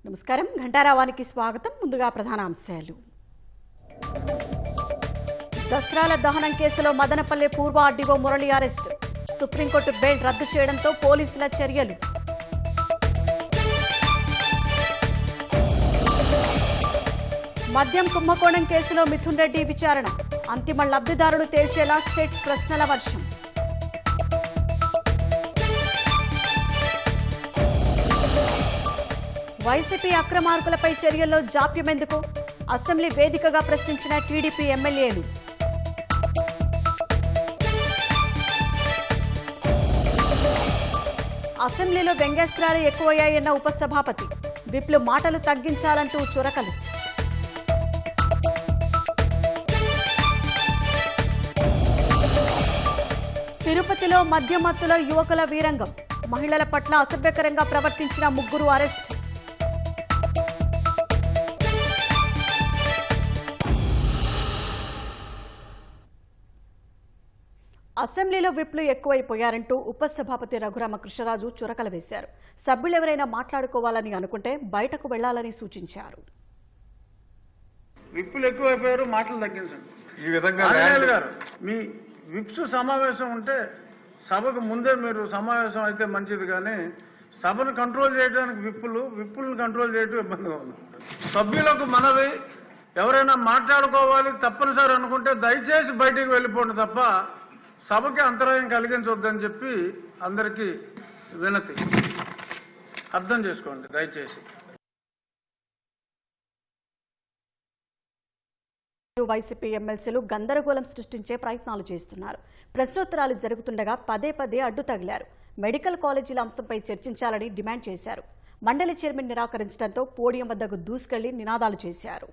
నమస్కారం ఘంటారావానికి స్వాగతం. ముందుగా ప్రధాన అంశాలు. దసరాల దహనం కేసులో మదనపల్లె పూర్వ RDO Murali arrest. Supreme court bail రద్దు చేయడంతో పోలీసుల చర్యలు. మద్యం కుంభకోణం కేసులో మిథున్ రెడ్డి విచారణ. అంతిమ లబ్ధిదారులు తేల్చేలా సెట్ ప్రశ్నల వర్షం. వైసీపీ అక్రమార్కులపై చర్యల్లో జాప్యమెందుకు? అసెంబ్లీ వేదికగా ప్రశ్నించిన టీడీపీ ఎమ్మెల్యేలు. అసెంబ్లీలో వ్యంగ్యాస్త్రాలు ఎక్కువయ్యాయన్న ఉపసభాపతి. విప్లు మాటలు తగ్గించాలంటూ చురకలు. తిరుపతిలో మద్యమత్తుల యువకుల వీరంగం. మహిళల పట్ల అసభ్యకరంగా ప్రవర్తించిన 3 అరెస్ట్. అసెంబ్లీలో విప్లు ఎక్కువైపోయారంటూ ఉపసభాపతి రఘురామకృష్ణరాజు చురకలు వేశారు. సభ్యులెవరైనా మాట్లాడుకోవాలని అనుకుంటే బయటకు వెళ్లాలని సూచించారు. విప్పులు ఎక్కువైపోయారు, మాటలు తగ్గించండి. ఈ విధంగా గారు మీ విప్స్ సమావేశం ఉంటే సభకు ముందే మీరు సమావేశం అయితే మంచిది, కానీ సభను కంట్రోల్ చేయడానికి విప్పులను కంట్రోల్ చేయడం ఇబ్బందిగా ఉంది. సభ్యులకు మనవి, ఎవరైనా మాట్లాడుకోవాలి తప్పనిసరి అనుకుంటే దయచేసి బయటికి వెళ్ళిపోండి తప్ప సభకి అంతరాయం కలిగించవద్దని చెప్పి అందరికీ వినతి. అర్థం చేసుకోండి దయచేసి. వైసీపీ ఎమ్మెల్సీలు గందరగోళం సృష్టించే ప్రయత్నాలు చేస్తున్నారు. ప్రశ్నోత్తరాలు జరుగుతుండగా పదే అడ్డు తగిలారు. మెడికల్ కాలేజీల అంశంపై చర్చించాలని డిమాండ్ చేశారు. మండలి చైర్మన్ నిరాకరించడంతో పోడియం వద్దకు దూసుకెళ్లి నినాదాలు చేశారు.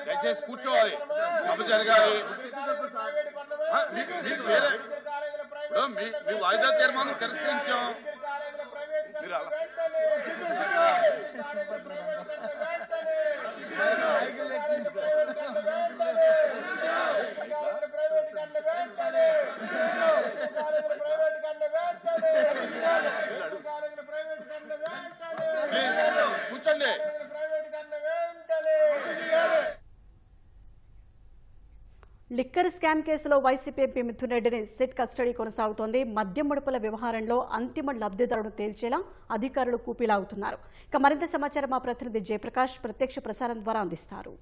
దయచేసి కూర్చోవాలి, సభ జరగాలి. మీ వాయిదా తీర్మానం తిరస్కరించాం. కూర్చోండి. లిక్కర్ స్కామ్ కేసులో వైసీపీ ఎంపీ మిథున్ రెడ్డిని సిట్ కస్టడీ కొనసాగుతోంది. మద్యం ముడుపుల వ్యవహారంలో అంతిమ లబ్ధిదారును తేల్చేలా అధికారులు కూపీలాగుతున్నారు. ఇక మరింత సమాచారం మా ప్రతినిధి జయప్రకాష్ ప్రత్యక్ష ప్రసారం ద్వారా అందిస్తారు.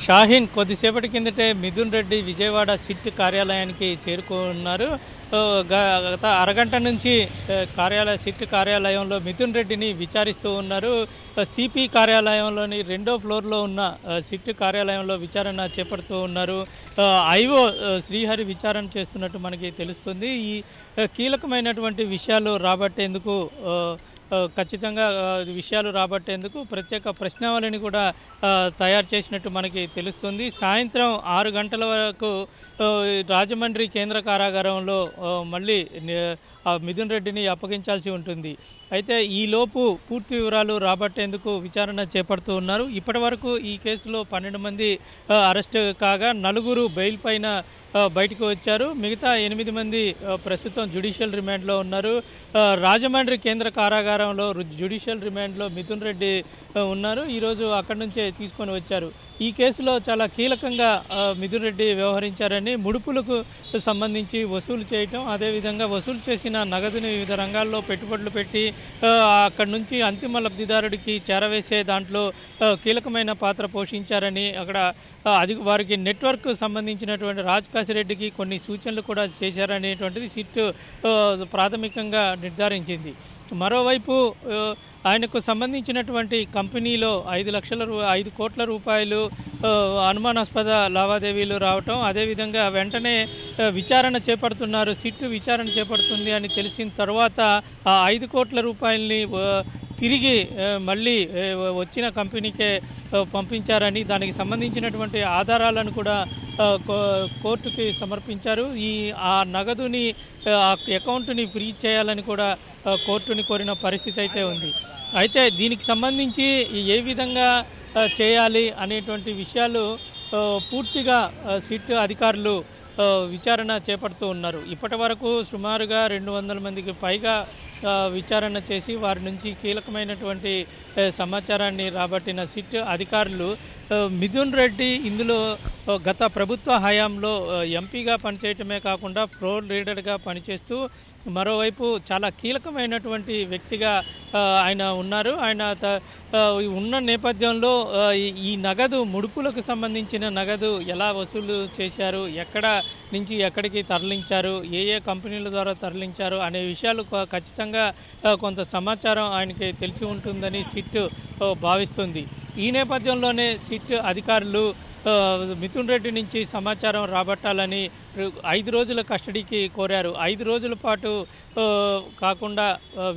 షాహీన్ కొద్దిసేపటి కిందటే మిథున్ రెడ్డి విజయవాడ సిట్ కార్యాలయానికి చేరుకున్నారు. గత అరగంట నుంచి సిట్ కార్యాలయంలో మిథున్ రెడ్డిని విచారిస్తూ ఉన్నారు. సిపి కార్యాలయంలోని 2వ ఫ్లోర్లో ఉన్న సిట్ కార్యాలయంలో విచారణ చేపడుతూ ఉన్నారు. ఐఓ శ్రీహరి విచారణ చేస్తున్నట్టు మనకి తెలుస్తుంది. ఈ కీలకమైనటువంటి విషయాలు రాబట్టేందుకు ప్రత్యేక ప్రశ్నావళిని కూడా తయారు చేసినట్టు మనకి తెలుస్తుంది. సాయంత్రం 6 గంటల వరకు రాజమండ్రి కేంద్ర కారాగారంలో మళ్ళీ మిథున్ రెడ్డిని అప్పగించాల్సి ఉంటుంది. అయితే ఈలోపు పూర్తి వివరాలు రాబట్టేందుకు విచారణ చేపడుతూ ఉన్నారు. ఇప్పటి వరకు ఈ కేసులో 12 మంది అరెస్ట్ కాగా 4 బెయిల్ పైన బయటకు వచ్చారు. మిగతా 8 మంది ప్రస్తుతం జ్యుడిషియల్ రిమాండ్లో ఉన్నారు. రాజమండ్రి కేంద్ర కారాగారంలో జ్యుడిషియల్ రిమాండ్లో మిథున్ రెడ్డి ఉన్నారు. ఈరోజు అక్కడి నుంచే తీసుకొని వచ్చారు. ఈ కేసులో చాలా కీలకంగా మిథున్ రెడ్డి వ్యవహరించారని, ముడుపులకు సంబంధించి వసూలు చేయటం, అదేవిధంగా వసూలు చేసిన నగదుని వివిధ రంగాల్లో పెట్టుబడులు పెట్టి అక్కడి నుంచి అంతిమ లబ్ధిదారుడికి చేరవేసే దాంట్లో కీలకమైన పాత్ర పోషించారని, అక్కడ వారికి నెట్వర్క్ సంబంధించినటువంటి రాజ్ కాశిరెడ్డికి కొన్ని సూచనలు కూడా చేశారనేటువంటిది సిట్ ప్రాథమికంగా నిర్ధారించింది. మరోవైపు ఆయనకు సంబంధించినటువంటి కంపెనీలో 5 కోట్ల రూపాయలు అనుమానాస్పద లావాదేవీలు రావటం, అదేవిధంగా వెంటనే విచారణ చేపడుతున్నారు, సిట్ విచారణ చేపడుతుంది అని తెలిసిన తర్వాత ఆ 5 కోట్ల రూపాయలని తిరిగి మళ్ళీ వచ్చిన కంపెనీకే పంపించారని దానికి సంబంధించినటువంటి ఆధారాలను కూడా కోర్టుకి సమర్పించారు. ఆ నగదుని అకౌంట్ని ఫ్రీజ్ చేయాలని కూడా కోర్టుని కోరిన పరిస్థితి అయితే ఉంది. అయితే దీనికి సంబంధించి ఏ విధంగా చేయాలి అనేటువంటి విషయాలు పూర్తిగా సిట్ అధికారులు విచారణ చేపడుతూ ఉన్నారు. ఇప్పటి వరకు సుమారుగా 200 మందికి పైగా విచారణ చేసి వారి నుంచి కీలకమైనటువంటి సమాచారాన్ని రాబట్టిన సిట్ అధికారులు మిథున్ రెడ్డి ఇందులో గత ప్రభుత్వ హయాంలో ఎంపీగా పనిచేయటమే కాకుండా ఫ్లోర్ లీడర్గా పనిచేస్తూ మరోవైపు చాలా కీలకమైనటువంటి వ్యక్తిగా ఆయన ఉన్నారు. ఆయన ఉన్న నేపథ్యంలో ఈ నగదు ముడుపులకు సంబంధించిన నగదు ఎలా వసూలు చేశారు, ఎక్కడ నుంచి ఎక్కడికి తరలించారు, ఏ కంపెనీల ద్వారా తరలించారు అనే విషయాలు ఖచ్చితంగా కొంత సమాచారం ఆయనకి తెలిసి ఉంటుందని సిట్ భావిస్తుంది. ఈ నేపథ్యంలోనే సిట్ అధికారులు మిథున్ రెడ్డి నుంచి సమాచారం రాబట్టాలని 5 రోజుల కస్టడీకి కోరారు. 5 రోజుల పాటు కాకుండా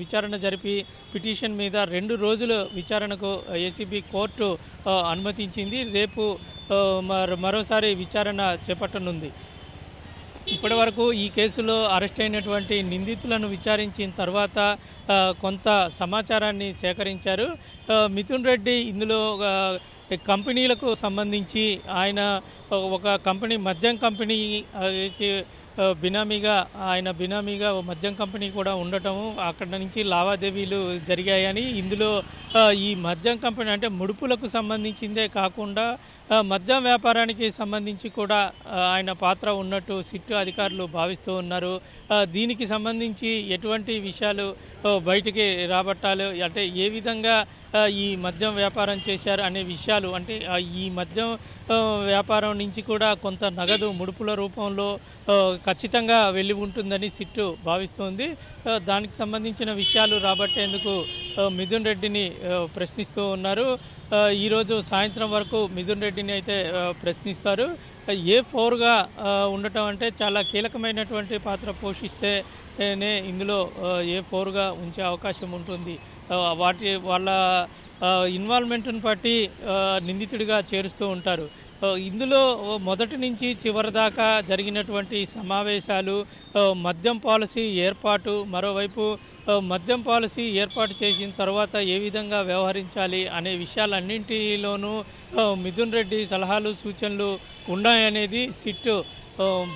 విచారణ జరిపి పిటిషన్ మీద 2 రోజుల విచారణకు ఏసీబీ కోర్టు అనుమతించింది. రేపు మరోసారి విచారణ చేపట్టనుంది. ఇప్పటి వరకు ఈ కేసులో అరెస్ట్ అయినటువంటి నిందితులను విచారించిన తర్వాత కొంత సమాచారాన్ని సేకరించారు. మిథున్ రెడ్డి ఇందులో కంపెనీలకు సంబంధించి ఆయన ఒక కంపెనీ మద్యం కంపెనీకి బినామీగా మద్యం కంపెనీ కూడా ఉండటము, అక్కడ నుంచి లావాదేవీలు జరిగాయని, ఇందులో ఈ మద్యం కంపెనీ అంటే ముడుపులకు సంబంధించిందే కాకుండా మద్యం వ్యాపారానికి సంబంధించి కూడా ఆయన పాత్ర ఉన్నట్టు సిట్ అధికారులు భావిస్తూ ఉన్నారు. దీనికి సంబంధించి ఎటువంటి విషయాలు బయటికి రాబట్టాలి అంటే ఏ విధంగా ఈ మద్యం వ్యాపారం చేశారు అనే విషయాలు అంటే ఈ మద్యం వ్యాపారం నుంచి కూడా కొంత నగదు ముడుపుల రూపంలో ఖచ్చితంగా వెళ్ళి ఉంటుందని సిట్టు భావిస్తోంది. దానికి సంబంధించిన విషయాలు రాబట్టేందుకు మిథున్ రెడ్డిని ప్రశ్నిస్తూ ఉన్నారు. ఈరోజు సాయంత్రం వరకు మిథున్ రెడ్డిని అయితే ప్రశ్నిస్తారు. A4గా ఉండటం అంటే చాలా కీలకమైనటువంటి పాత్ర పోషిస్తేనే ఇందులో A4గా ఉంచే అవకాశం ఉంటుంది. వాళ్ళ ఇన్వాల్వ్మెంట్ని బట్టి నిందితుడిగా చేరుస్తూ ఉంటారు. ఇందులో మొదటి నుంచి చివరి దాకా జరిగినటువంటి సమావేశాలు, మద్యం పాలసీ ఏర్పాటు, మరోవైపు మద్యం పాలసీ ఏర్పాటు చేసిన తర్వాత ఏ విధంగా వ్యవహరించాలి అనే విషయాలన్నింటిలోనూ మిథున్ రెడ్డి సలహాలు సూచనలు ఉన్నాయనేది సిట్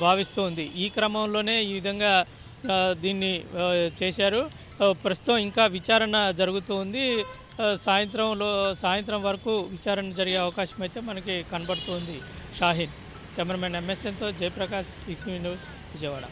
భావిస్తోంది. ఈ క్రమంలోనే ఈ విధంగా దీన్ని చేశారు. ప్రస్తుతం ఇంకా విచారణ జరుగుతుంది. సాయంత్రం వరకు విచారణ జరిగే అవకాశం అయితే మనకి కనబడుతుంది. షాహిన్, కెమెరామెన్ MSNతో జయప్రకాష్, ఈసీ న్యూస్, విజయవాడ.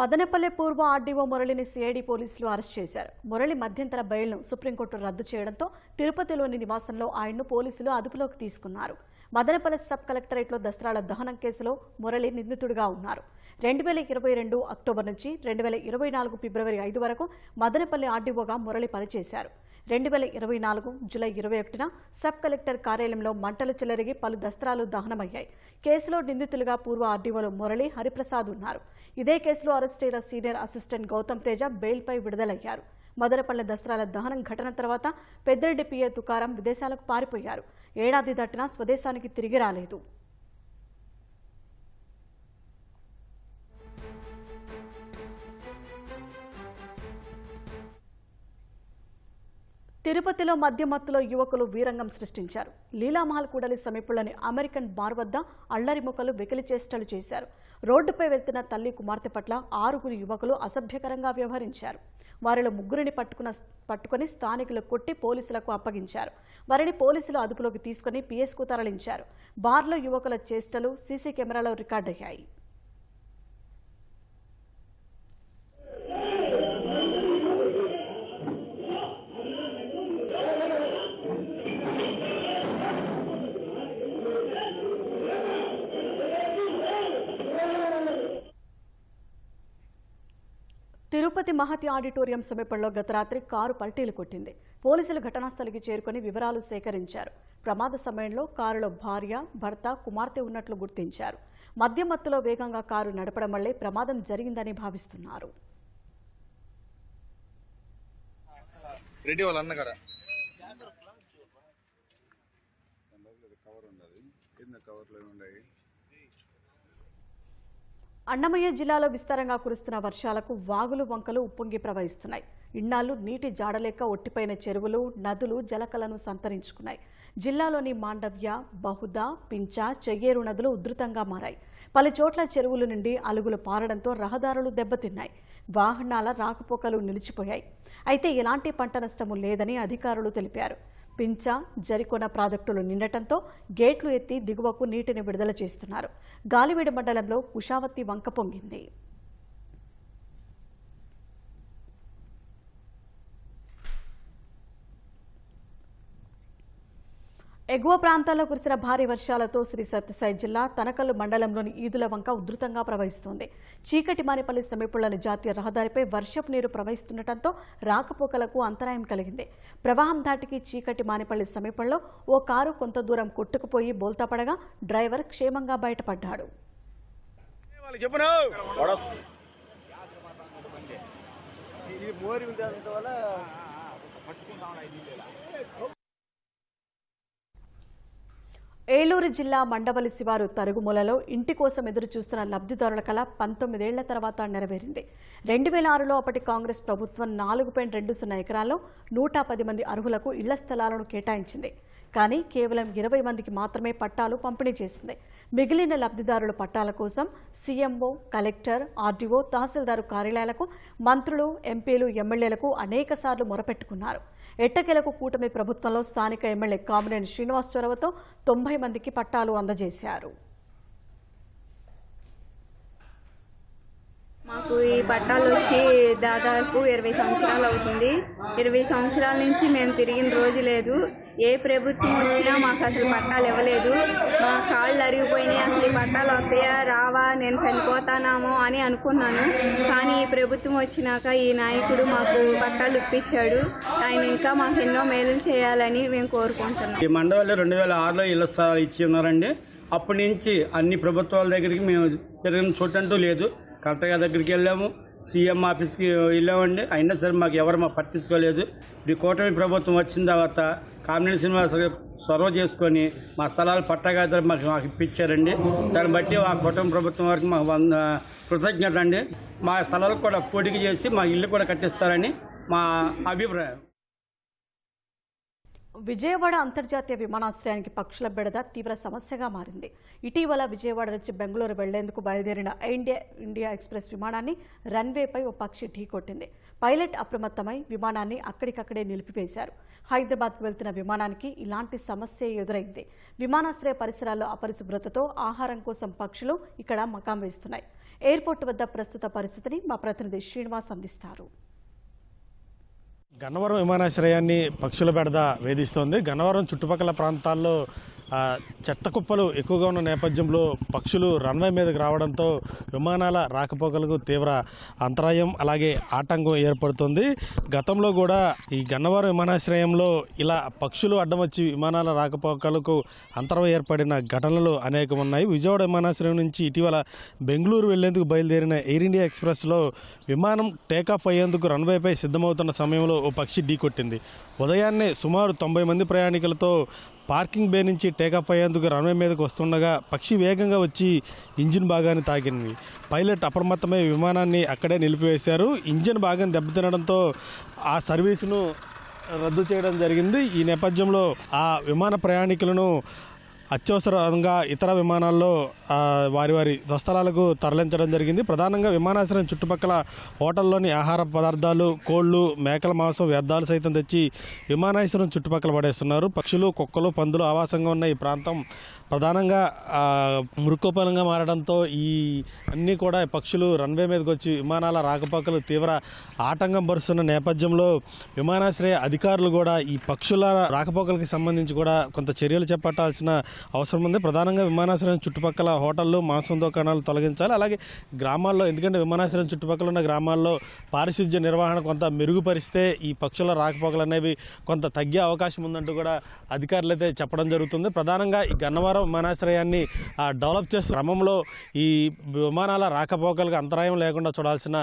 మదనపల్లె పూర్వ ఆర్డీఓ మురళిని సిఐడి పోలీసులు అరెస్ట్ చేశారు. మురళి మధ్యంతర బెయిల్ను సుప్రీంకోర్టు రద్దు చేయడంతో తిరుపతిలోని నివాసంలో ఆయన్ను పోలీసులు అదుపులోకి తీసుకున్నారు. మదనపల్లె సబ్ కలెక్టరేట్లో దసరాల దహనం కేసులో మురళి నిందితుడిగా ఉన్నారు. 2022 అక్టోబర్ నుంచి 2024 ఫిబ్రవరి 5 వరకు మదనపల్లె ఆర్డీఓగా మురళి పనిచేశారు. 2024 జూలై 21న సబ్ కలెక్టర్ కార్యాలయంలో మంటలు చెలరిగి పలు దస్త్రాలు దహనమయ్యాయి. కేసులో నిందితులుగా పూర్వ ఆర్డీఓలు మురళి, హరిప్రసాద్ ఉన్నారు. ఇదే కేసులో అరెస్టైన సీనియర్ అసిస్టెంట్ గౌతమ్ తేజ బెయిల్పై విడుదలయ్యారు. మదనపల్లె దస్త్రాల దహనం ఘటన తర్వాత పెద్దిరెడ్డి పిఏ తుకారం విదేశాలకు పారిపోయారు. ఏడాది దాటినా స్వదేశానికి తిరిగి రాలేదు. తిరుపతిలో మద్యమత్తులో యువకులు వీరంగం సృష్టించారు. లీలామహల్ కూడలి సమీపంలోని అమెరికన్ బార్ వద్ద అల్లరి ముక్కలు వెకిలి చేష్టలు చేశారు. రోడ్డుపై వెళ్తున్న తల్లి కుమార్తె పట్ల 6 యువకులు అసభ్యకరంగా వ్యవహరించారు. వారిలో 3 పట్టుకుని స్థానికులు కొట్టి పోలీసులకు అప్పగించారు. వారిని పోలీసులు అదుపులోకి తీసుకుని పిఎస్కు తరలించారు. బార్లో యువకుల చేష్టలు సీసీ కెమెరాలో రికార్డయ్యాయి. తిరుపతి మహతి ఆడిటోరియం సమీపంలో గత రాత్రి కారు పల్టీలు కొట్టింది. పోలీసులు ఘటనాస్థలికి చేరుకుని వివరాలు సేకరించారు. ప్రమాద సమయంలో కారులో భార్య, భర్త, కుమార్తె ఉన్నట్లు గుర్తించారు. మద్యమత్తులో వేగంగా కారు నడపడం వల్లే ప్రమాదం జరిగిందని భావిస్తున్నారు. రెడ్డి వాళ్ళ అన్న కాడ అన్నమయ్య జిల్లాలో విస్తారంగా కురుస్తున్న వర్షాలకు వాగులు వంకలు ఉప్పొంగి ప్రవహిస్తున్నాయి. ఇన్నాళ్లు నీటి జాడలేక ఒట్టిపోయిన చెరువులు, నదులు జలకలను సంతరించుకున్నాయి. జిల్లాలోని మాండవ్య, బహుదా, పించా, చెయ్యేరు నదులు ఉధృతంగా మారాయి. పలు చోట్ల చెరువుల నుండి అలుగులు పారడంతో రహదారులు దెబ్బతిన్నాయి. వాహనాల రాకపోకలు నిలిచిపోయాయి. అయితే ఎలాంటి పంట నష్టము లేదని అధికారులు తెలిపారు. పించా, జరికొన ప్రాజెక్టులు నిండటంతో గేట్లు ఎత్తి దిగువకు నీటిని విడుదల చేస్తున్నారు. గాలివీడు మండలంలో కుషావతి వంక పొంగింది. ఎగువ ప్రాంతాల్లో కురిసిన భారీ వర్షాలతో శ్రీ సత్యసాయి జిల్లా తనకల్లు మండలంలోని ఈదుల వంక ఉధృతంగా ప్రవహిస్తోంది. చీకటిమానిపల్లి సమీపంలోని జాతీయ రహదారిపై వర్షపు నీరు ప్రవహిస్తుండటంతో రాకపోకలకు అంతరాయం కలిగింది. ప్రవాహం ధాటికి చీకటిమానిపల్లి సమీపంలో ఓ కారు కొంత దూరం కొట్టుకుపోయి బోల్తాపడగా డ్రైవర్ క్షేమంగా బయటపడ్డాడు. ఏలూరు జిల్లా మండవల్లి శివారు తరుగుమూలలో ఇంటి కోసం ఎదురు చూస్తున్న లబ్ధిదారుల కళ 19 ఏళ్ల తర్వాత నెరవేరింది. 2006లో అప్పటి కాంగ్రెస్ ప్రభుత్వం 4.20 ఎకరాల్లో 110 మంది అర్హులకు ఇళ్ల స్థలాలను కేటాయించింది. కానీ కేవలం 20 మందికి మాత్రమే పట్టాలు పంపిణీ చేసింది. మిగిలిన లబ్ధిదారుల పట్టాల కోసం సీఎంఓ, కలెక్టర్, ఆర్డీఓ, తహసీల్దారు కార్యాలయాలకు మంత్రులు, ఎంపీలు, ఎమ్మెల్యేలకు అనేక సార్లు మొరపెట్టుకున్నారు. ఎట్టకేలకు కూటమి ప్రభుత్వంలో స్థానిక ఎమ్మెల్యే కామినేని శ్రీనివాస్ చొరవతో 90 మందికి పట్టాలు అందజేశారు. మాకు ఈ పట్టాలు వచ్చి దాదాపు 20 సంవత్సరాలు అవుతుంది. 20 సంవత్సరాల నుంచి మేము తిరిగిన రోజు లేదు. ఏ ప్రభుత్వం వచ్చినా మాకు అసలు పట్టాలు ఇవ్వలేదు. మా కాళ్ళు అరిగిపోయినాయి. అసలు ఈ పట్టాలు వస్తాయా రావా, నేను చనిపోతానేమో అని అనుకున్నాను. కానీ ఈ ప్రభుత్వం వచ్చినాక ఈ నాయకుడు మాకు పట్టాలు ఇప్పించాడు. ఆయన ఇంకా మాకు ఎన్నో మేలు చేయాలని మేము కోరుకుంటున్నాం. ఈ మండవల్లి 2006లో ఇళ్ల స్థలాలు ఇచ్చి ఉన్నారండి. అప్పటి నుంచి అన్ని ప్రభుత్వాల దగ్గరికి మేము తిరిగిన చోటంటూ లేదు. కలెక్టర్ గారి దగ్గరికి వెళ్ళాము, సీఎం ఆఫీస్కి వెళ్ళామండి. అయినా సరే మాకు ఎవరు పట్టించుకోలేదు. ఈ కూటమి ప్రభుత్వం వచ్చిన తర్వాత కామినేని శ్రీనివాస్ చొరవ చేసుకొని మా స్థలాలు పట్టాగా మాకు ఇప్పించారండి. దాన్ని బట్టి ఆ కూటమి ప్రభుత్వం వారికి మాకు కృతజ్ఞత అండి. మా స్థలాలకు కూడా పోటీకి చేసి మా ఇల్లు కూడా కట్టిస్తారని మా అభిప్రాయం. విజయవాడ అంతర్జాతీయ విమానాశ్రయానికి పక్షుల బెడద తీవ్ర సమస్యగా మారింది. ఇటీవల విజయవాడ నుంచి బెంగళూరు వెళ్లేందుకు బయలుదేరిన ఇండియా ఎక్స్ప్రెస్ విమానాన్ని రన్వేపై ఓ పక్షి ఢీకొట్టింది. పైలట్ అప్రమత్తమై విమానాన్ని అక్కడికక్కడే నిలిపివేశారు. హైదరాబాద్కు వెళ్తున్న విమానానికి ఇలాంటి సమస్య ఎదురైంది. విమానాశ్రయ పరిసరాల్లో అపరిశుభ్రతతో ఆహారం కోసం పక్షులు ఇక్కడ మకాం వేస్తున్నాయి. ఎయిర్పోర్టు వద్ద ప్రస్తుత పరిస్థితిని మా ప్రతినిధి శ్రీనివాస్ అందిస్తారు. గన్నవరం విమానాశ్రయాన్ని పక్షుల బెడద వేధిస్తోంది. గన్నవరం చుట్టుపక్కల ప్రాంతాల్లో చెత్త కుప్పలు ఎక్కువగా ఉన్న నేపథ్యంలో పక్షులు రన్వే మీదకి రావడంతో విమానాల రాకపోకలకు తీవ్ర అంతరాయం అలాగే ఆటంకం ఏర్పడుతుంది. గతంలో కూడా ఈ గన్నవరం విమానాశ్రయంలో ఇలా పక్షులు అడ్డం వచ్చి విమానాల రాకపోకలకు అంతరం ఏర్పడిన ఘటనలు అనేకం ఉన్నాయి. విజయవాడ విమానాశ్రయం నుంచి ఇటీవల బెంగళూరు వెళ్లేందుకు బయలుదేరిన ఎయిర్ ఇండియా ఎక్స్ప్రెస్లో విమానం టేకాఫ్ అయ్యేందుకు రన్వేపై సిద్ధమవుతున్న సమయంలో ఓ పక్షి ఢీకొట్టింది. ఉదయాన్నే సుమారు 90 మంది ప్రయాణికులతో పార్కింగ్ బే నుంచి టేకాఫ్ అయ్యేందుకు రన్వే మీదకు వస్తుండగా పక్షి వేగంగా వచ్చి ఇంజిన్ భాగాన్ని తాకింది. పైలట్ అప్రమత్తమై విమానాన్ని అక్కడే నిలిపివేశారు. ఇంజిన్ భాగం దెబ్బతినడంతో ఆ సర్వీసును రద్దు చేయడం జరిగింది. ఈ నేపథ్యంలో ఆ విమాన ప్రయాణికులను అత్యవసరంగా ఇతర విమానాల్లో వారి స్వస్థలాలకు తరలించడం జరిగింది. ప్రధానంగా విమానాశ్రయం చుట్టుపక్కల హోటల్లోని ఆహార పదార్థాలు, కోళ్లు, మేకల మాంసం వ్యర్థాలు సైతం తెచ్చి విమానాశ్రయం చుట్టుపక్కల పడేస్తున్నారు. పక్షులు, కుక్కలు, పందులు ఆవాసంగా ఉన్న ఈ ప్రాంతం ప్రధానంగా మృక్కుపలంగా మారడంతో ఈ అన్నీ కూడా పక్షులు రన్వే మీదకి వచ్చి విమానాల రాకపోకలు తీవ్ర ఆటంకం పరుస్తున్న నేపథ్యంలో విమానాశ్రయ అధికారులు కూడా ఈ పక్షుల రాకపోకలకు సంబంధించి కూడా కొంత చర్యలు చేపట్టాల్సిన అవసరం ఉంది. ప్రధానంగా విమానాశ్రయం చుట్టుపక్కల హోటళ్లు, మాంసం దుకాణాలు తొలగించాలి. అలాగే గ్రామాల్లో, ఎందుకంటే విమానాశ్రయం చుట్టుపక్కల ఉన్న గ్రామాల్లో పారిశుధ్య నిర్వహణ కొంత మెరుగుపరిస్తే ఈ పక్షుల రాకపోకలు అనేవి కొంత తగ్గే అవకాశం ఉందంటూ కూడా అధికారులు అయితే చెప్పడం జరుగుతుంది. ప్రధానంగా ఈ గన్నవరం గన్నవరం విమానాశ్రయాన్ని డెవలప్ చేసే క్రమంలో ఈ విమానాల రాకపోకలకు అంతరాయం లేకుండా చూడాల్సిన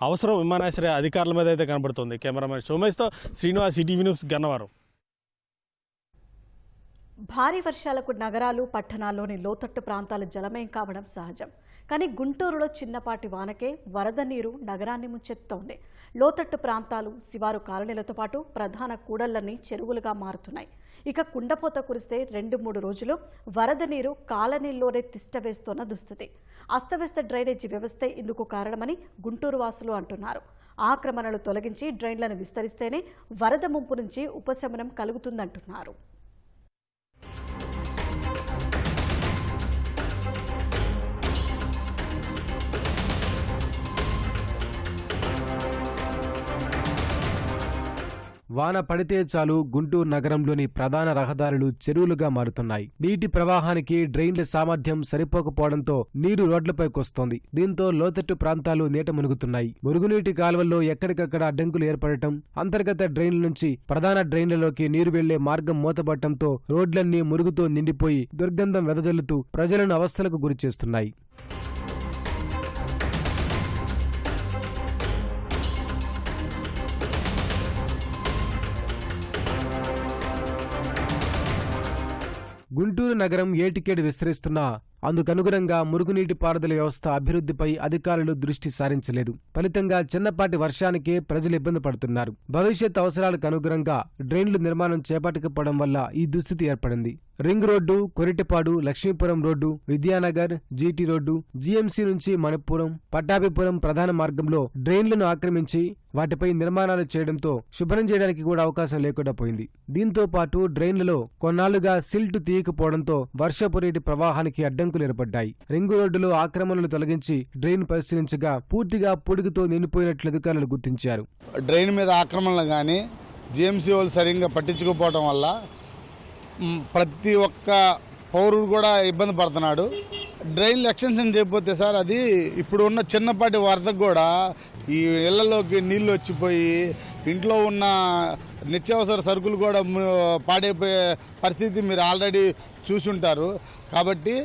అవసరం విమానాశ్రయ అధికారుల మీద అయితే కనబడుతుంది. కెమెరామెన్ సోమేష్తో శ్రీనివాస్, ఈటీవీ న్యూస్, గన్నవరం. భారీ వర్షాలకు నగరాలు, పట్టణాల్లోని లోతట్టు ప్రాంతాలు జలమయం కావడం సహజం. కానీ గుంటూరులో చిన్నపాటి వానకే వరద నీరు నగరాన్ని ముంచెత్తుతోంది. లోతట్టు ప్రాంతాలు, శివారు కాలనీలతో పాటు ప్రధాన కూడళ్లన్నీ చెరువులుగా మారుతున్నాయి. ఇక కుండపోత కురిస్తే 2-3 రోజులు వరద నీరు కాలనీల్లోనే తిష్టవేస్తోన్న దుస్థితి. అస్తవ్యస్త డ్రైనేజీ వ్యవస్థే ఇందుకు కారణమని గుంటూరు వాసులు అంటున్నారు. ఆక్రమణలు తొలగించి డ్రైన్లను విస్తరిస్తేనే వరద ముంపు నుంచి ఉపశమనం కలుగుతుందంటున్నారు. వాన పడితే చాలు గుంటూరు నగరంలోని ప్రధాన రహదారులు చెరువులుగా మారుతున్నాయి. నీటి ప్రవాహానికి డ్రైన్ల సామర్థ్యం సరిపోకపోవడంతో నీరు రోడ్లపైకొస్తోంది. దీంతో లోతట్టు ప్రాంతాలు నీట మునుగుతున్నాయి. మురుగునీటి కాలువల్లో ఎక్కడికక్కడ అడ్డంకులు ఏర్పడటం, అంతర్గత డ్రైన్ల నుంచి ప్రధాన డ్రైన్లలోకి నీరు వెళ్లే మార్గం మూతపడటంతో రోడ్లన్నీ మురుగుతో నిండిపోయి దుర్గంధం వెదజల్లుతూ ప్రజలను అవస్థలకు గురిచేస్తున్నాయి. గుంటూరు నగరం ఏటికేడు విస్తరిస్తున్నా అందుకనుగుణంగా మురుగునీటి పారుదల వ్యవస్థ అభివృద్ధిపై అధికారులు దృష్టి సారించలేదు. ఫలితంగా చిన్నపాటి వర్షానికే ప్రజలు ఇబ్బంది పడుతున్నారు. భవిష్యత్ అవసరాలకు అనుగుణంగా డ్రైన్లు నిర్మాణం చేపట్టకపోవడం వల్ల ఈ దుస్థితి ఏర్పడింది. Ring road, Koritapadu, Lakshmipuram road, Vidyanagar, GT road, GMC నుంచి మణిపురం, పట్టాభిపురం ప్రధాన మార్గంలో డ్రైన్లను ఆక్రమించి వాటిపై నిర్మాణాలు చేయడంతో శుభ్రం చేయడానికి కూడా అవకాశం లేకుండా పోయింది. దీంతో పాటు డ్రైన్లలో కొన్నాళ్లుగా సిల్ట్ తీయకపోవడంతో వర్షపు నీటి ప్రవాహానికి అడ్డంకులు ఏర్పడ్డాయి. రింగు రోడ్డులో ఆక్రమణలు తొలగించి డ్రైన్ పరిశీలించగా పూర్తిగా పొడుగుతో నిండిపోయినట్లు అధికారులు గుర్తించారు. డ్రైన్ మీద ఆక్రమణలు కానీ జీఎంసీ వాళ్ళు సరిగ్గా పట్టించుకోకపోవడం వల్ల ప్రతి ఒక్క పౌరుడు కూడా ఇబ్బంది పడుతున్నాడు. డ్రైన్లు ఎక్స్టెన్షన్ చేయకపోతే సార్ అది ఇప్పుడు ఉన్న చిన్నపాటి వరదకు కూడా ఈ ఇళ్లలోకి నీళ్లు వచ్చిపోయి ఇంట్లో ఉన్న నిత్యావసర సరుకులు కూడా పాడైపోయే పరిస్థితి మీరు ఆల్రెడీ చూసుంటారు. కాబట్టి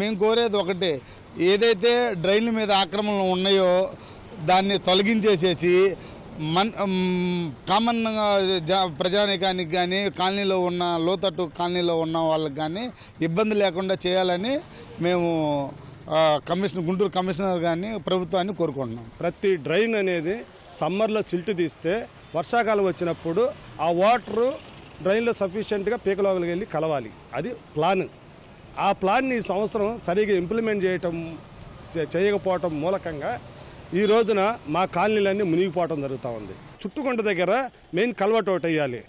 మేము కోరేది ఒకటే, ఏదైతే డ్రైన్ల మీద ఆక్రమణలు ఉన్నాయో దాన్ని తొలగించేసేసి కామన్ ప్రజానికానికి కానీ కాలనీలో ఉన్న లోతట్టు కాలనీలో ఉన్న వాళ్ళకి కానీ ఇబ్బంది లేకుండా చేయాలని మేము గుంటూరు కమిషనర్ కానీ ప్రభుత్వాన్ని కోరుకుంటున్నాం. ప్రతి డ్రైన్ అనేది సమ్మర్లో సిల్ట్ తీస్తే వర్షాకాలం వచ్చినప్పుడు ఆ వాటరు డ్రైన్లో సఫిషియెంట్గా పీకలోకి వెళ్ళి కలవాలి. అది ప్లాన్. ఆ ప్లాన్ని ఈ సంవత్సరం సరిగా ఇంప్లిమెంట్ చేయకపోవటం మూలకంగా ఈ రోజున మా కాలనీలన్నీ మునిగిపోవటం జరుగుతూ ఉంది. చుట్టుకొండ దగ్గర మెయిన్ కల్వర్ట్ ఒకటి వేయాలి.